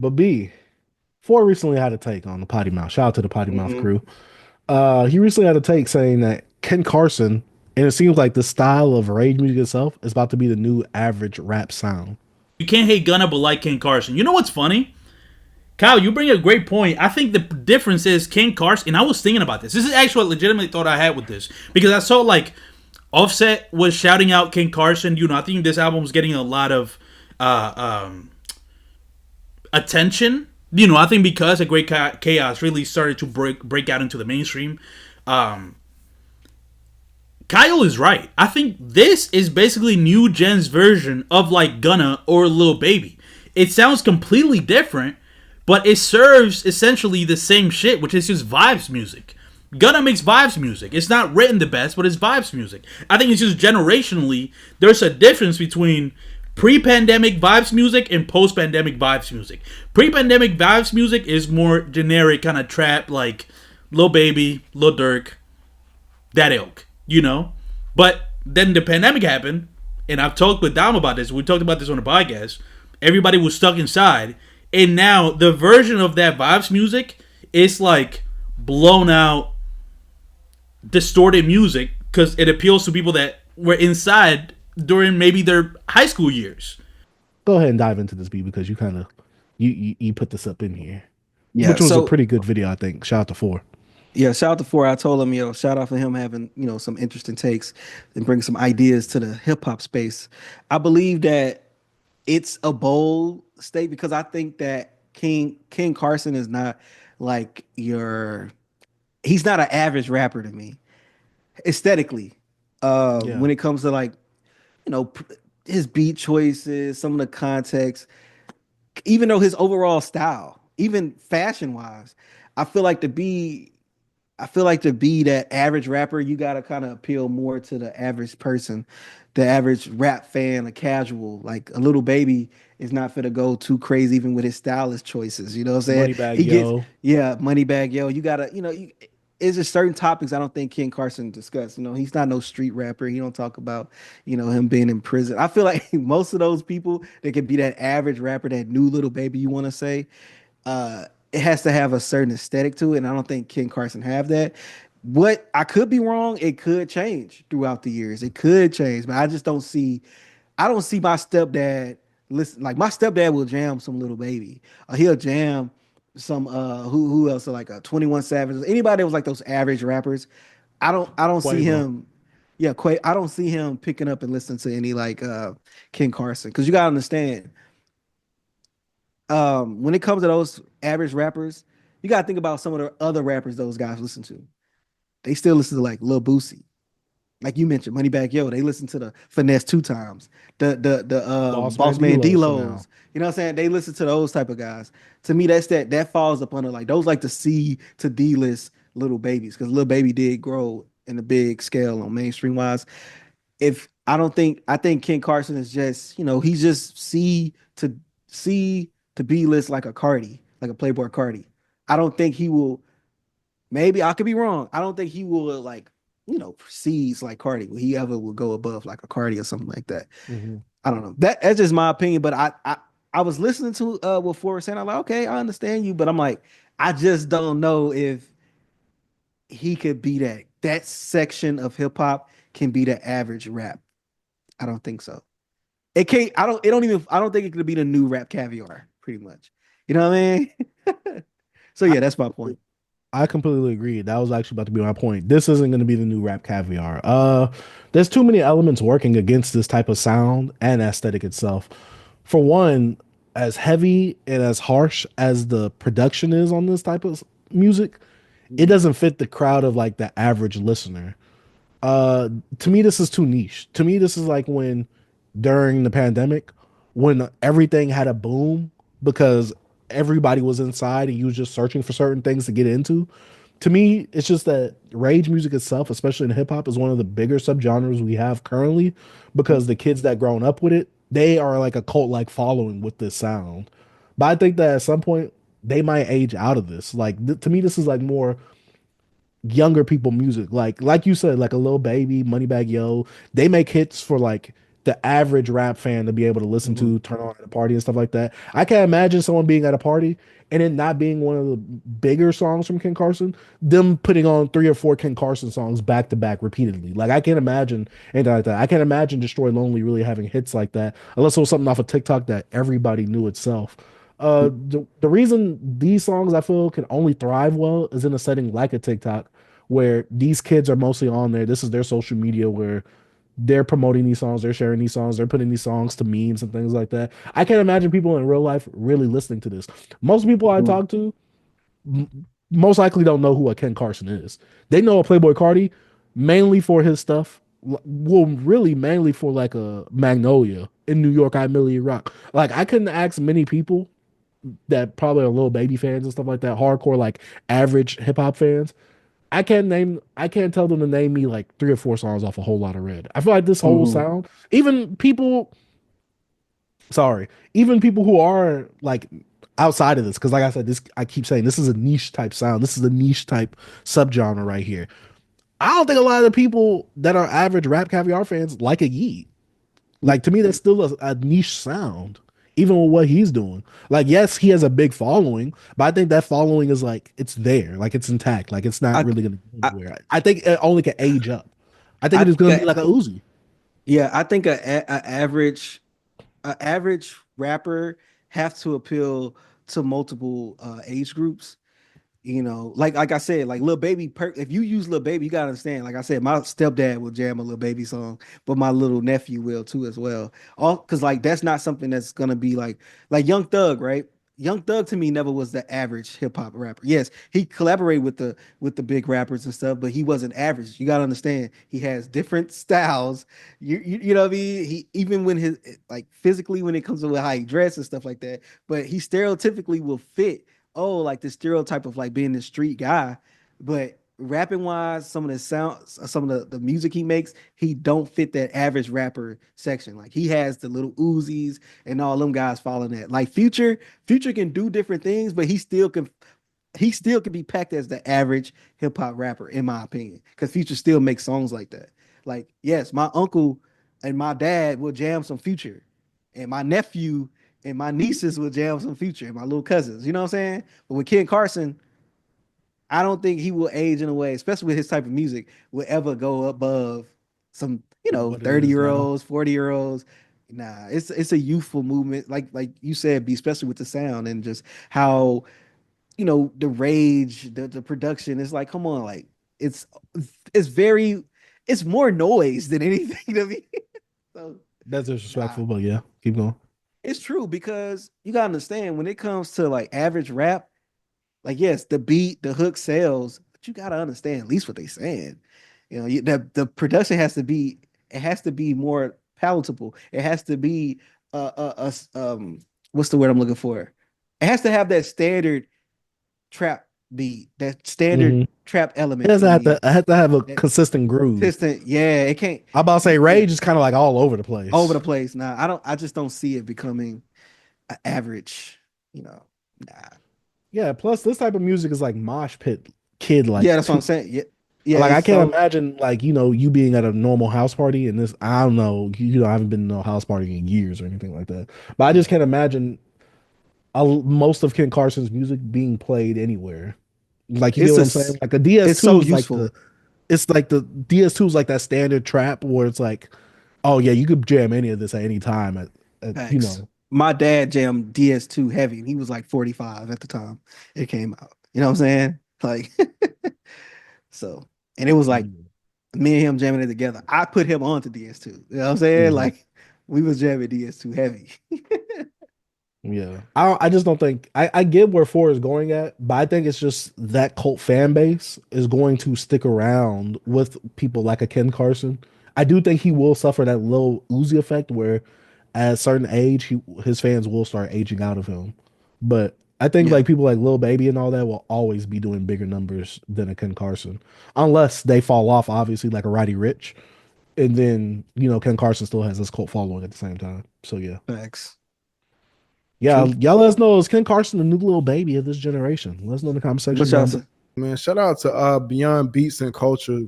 But B, Four recently had a take on the Potty Mouth. Shout out to the Potty Mouth Hmm. crew. He recently had a take saying that Ken Carson, and it seems like the style of rage music itself is about to be the new average rap sound. You can't hate Gunna but like Ken Carson. You know what's funny? Kyle, you bring a great point. I think the difference is Ken Carson, and I was thinking about this. This is actually a legitimate thought I had with this because I saw like Offset was shouting out Ken Carson. I think this album was getting a lot of uh, um, attention. I think because a great chaos really started to break out into the mainstream. Um, Kyle is right. I think this is basically new gen's version of like Gunna or Lil Baby. It sounds completely different, but it serves essentially the same shit, which is just vibes music. Gunna makes vibes music. It's not written the best, but it's vibes music. I think it's just generationally, there's a difference between pre-pandemic vibes music and post-pandemic vibes music. Pre-pandemic vibes music is more generic, kind of trap, like Lil Baby, Lil Durk, that ilk. But then the pandemic happened, and I've talked with Dom about this. We talked about this on the podcast. Everybody was stuck inside, and now the version of that vibes music is like blown out, distorted music because it appeals to people that were inside during maybe their high school years. Go ahead and dive into this, B, because you kind of you put this up in here, Yeah. which was a So pretty good video, I think. Shout out to Four. yeah, shout out to Four. I told him, shout out for him having, some interesting takes and bring some ideas to the hip hop space. I believe that it's a bold state because I think that King Carson is not like he's not an average rapper to me aesthetically. Yeah, When it comes to like, you know, p- his beat choices, some of the context, even though his overall style, even fashion wise, I feel like to be I feel like to be that average rapper, you gotta kind of appeal more to the average person, the average rap fan, a casual. Like a little baby is not fit to go too crazy, even with his stylist choices. You know what I'm saying? Money Bag He gets, Yo. yeah, money bag, yo. You gotta, it's just certain topics I don't think Ken Carson discussed. He's not no street rapper. He don't talk about, him being in prison. I feel like most of those people that can be that average rapper, that new little baby you want to say, it has to have a certain aesthetic to it, and I don't think Ken Carson have that. What I could be wrong, it could change throughout the years. It could change, but I just don't see. I don't see my stepdad listen. Like my stepdad will jam some little baby. He'll jam some. Who else? Like 21 Savage. Anybody that was like those average rappers. I don't see Quavo. him. Yeah, Quay. I don't see him picking up and listening to any like Ken Carson because you gotta understand when it comes to those average rappers, you gotta think about some of the other rappers those guys listen to. They still listen to like Lil Boosie, like you mentioned, Moneybagg Yo. They listen to the Finesse two times, the Boss Man Boss Man D-Los for now. D-Los. You know what I'm saying? They listen to those type of guys. To me, that falls up under like those like the C to D list little babies because little baby did grow in a big scale on mainstream wise. If I don't think I think Ken Carson is just he's just C to B list like a Cardi, like a Playboy Cardi. I don't think he will. Maybe I could be wrong. I don't think he will like proceeds like Cardi. Will he ever will go above like a Cardi or something like that? Hmm. I don't know. That's just my opinion. But I was listening to what Ford was saying. I'm like, okay, I understand you, but I'm like, I just don't know if he could be that section of hip hop can be the average rap. I don't think so. It can't. I don't. It don't even. I don't think it could be the new rap caviar. Pretty much. You know what I mean? So I yeah, that's my point. I completely agree. That was actually about to be my point. This isn't going to be the new rap caviar. There's too many elements working against this type of sound and aesthetic itself. For one, as heavy and as harsh as the production is on this type of music, it Mhm. doesn't fit the crowd of like the average listener. Uh, to me, this is too niche. To me, this is like when during the pandemic, when everything had a boom because everybody was inside and you was just searching for certain things to get into. To me, it's just that rage music itself, especially in hip hop, is one of the bigger subgenres we have currently because the kids that grown up with it, they are like a cult like following with this sound. But I think that at some point they might age out of this. Like to me, this is like more younger people music. Like you said, like a Lil Baby, Moneybag Yo, they make hits for like the average rap fan to be able to listen Mhm. to, turn on at a party and stuff like that. I can't imagine someone being at a party and it not being one of the bigger songs from Ken Carson, them putting on 3 or 4 Ken Carson songs back to back repeatedly. Like I can't imagine anything like that. I can't imagine Destroy Lonely really having hits like that, unless it was something off of TikTok that everybody knew itself. The reason these songs I feel can only thrive well is in a setting like a TikTok where these kids are mostly on there. This is their social media where they're promoting these songs, they're sharing these songs, they're putting these songs to memes and things like that. I can't imagine people in real life really listening to this. Most people I Mhm. talk to most likely don't know who a Ken Carson is. They know a Playboy Cardi mainly for his stuff. Well, really mainly for like a Magnolia in New York, I Million Rock. Like I couldn't ask many people that probably are little baby fans and stuff like that, hardcore like average hip hop fans. I can't tell them to name me like 3 or 4 songs off a whole lot of red. I feel like this whole Mhm. sound, even people, sorry, even people who are like outside of this, because like I said, this I keep saying this is a niche type sound. This is a niche type subgenre right here. I don't think a lot of the people that are average rap caviar fans like a Yeet. Like to me, that's still a niche sound, even with what he's doing. Like, yes, he has a big following, but I think that following is like it's there, like it's intact, like it's not I, really gonna go I, anywhere. I think it only can age up. I think I it is gonna think be like a Uzi. yeah, I think a average rapper have to appeal to multiple age groups. You know, like I said, like Lil Baby, if you use Lil Baby, you gotta understand. Like I said, my stepdad will jam a Lil Baby song, but my little nephew will too as well. All because like that's not something that's gonna be like Young Thug, right? Young Thug to me never was the average hip hop rapper. Yes, he collaborated with the big rappers and stuff, but he wasn't average. You gotta understand, he has different styles. You know what I mean? He even when his like physically when it comes to how he dressed and stuff like that, but he stereotypically will fit like the stereotype of like being the street guy, but rapping wise, some of the sounds, some of the music he makes, he don't fit that average rapper section. Like he has the little Uzis and all them guys following that. Like Future can do different things, but he still can be packed as the average hip hop rapper, in my opinion, because Future still makes songs like that. Like, yes, my uncle and my dad will jam some Future, and my nephew and my nieces will jam some Future, and my little cousins. You know what I'm saying? But with Ken Carson, I don't think he will age in a way, especially with his type of music, will ever go above some, What it 30 is year now. olds, 40-year olds. Nah, it's a youthful movement, like you said, especially with the sound and just how the rage, the production. It's like, come on, like it's it's very it's more noise than anything to me. So That's nah, disrespectful, but yeah, keep going. it's true because you gotta understand when it comes to like average rap, like yes, the beat, the hook sells, but you gotta understand at least what they saying. The production has to be more palatable. It has to be what's the word I'm looking for? It has to have that standard trap beat, that standard Hmm. trap It element has for to have to, me. I have to have a That consistent groove. consistent, yeah, it can't I'm about to say yeah, Rage is kind of like all over the over place. the place. Now, I just don't see it becoming an average, you know. Nah. Yeah, plus this type of music is like mosh pit kid like Yeah, that's what I'm too. saying. Yeah, yeah, Like I it's can't so imagine like you being at a normal house party and this I don't know I haven't been to no house party in years or anything like that. But I just yeah. can't imagine most of Ken Carson's music being played anywhere. Like you get It's what a I'm saying? Like a DS2 it's so is like useful. the DS2 is like that standard trap where it's like, oh yeah, you could jam any of this at any time at Facts. My dad jammed DS2 heavy, and he was like 45 at the time it came out. You know what I'm saying? Like, so, and it was like me and him jamming it together. I put him on to DS2. You know what I'm saying? Mhm. Like, we was jamming DS2 heavy. Yeah, I just don't think I get where 4 is going at, but I think it's just that cult fan base is going to stick around with people like a Ken Carson. I do think he will suffer that little Uzi effect where at a certain age his fans will start aging out of him. But I think Yeah, like people like Lil Baby and all that will always be doing bigger numbers than a Ken Carson, unless they fall off, obviously like a Roddy Rich, and then Ken Carson still has this cult following at the same time. So yeah. facts. Yeah, True. y'all let us know. Is Ken Carson the new little baby of this generation? Let us know in the comment section What y'all down below. say? Man, shout out to Beyond Beats and Culture.